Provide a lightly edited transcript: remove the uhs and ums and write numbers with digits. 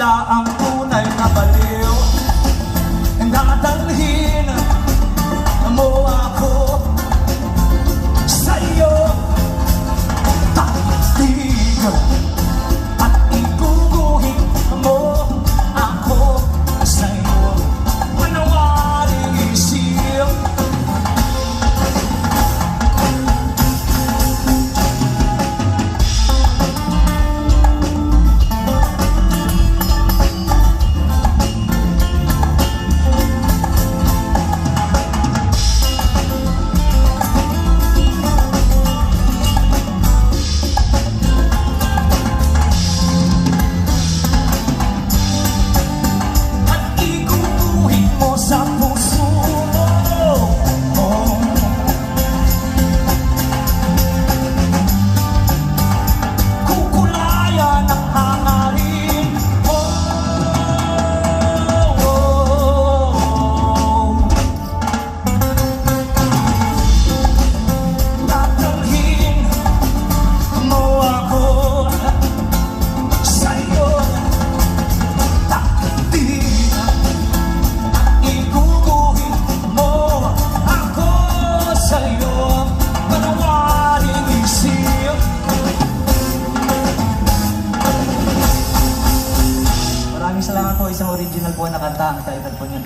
siya ang tunay na baliw. Dadalhin mo ako sa'yo, taktig at iguguhin mo ako sa'yo. Manawaring isip, sa puso mo, kukulayan ang hangarin mo. Dadalhin mo ako sa'yo, takdig sa'yo, manawaring isip. Maraming salamat po. Isang original po na kanta ang title po niya.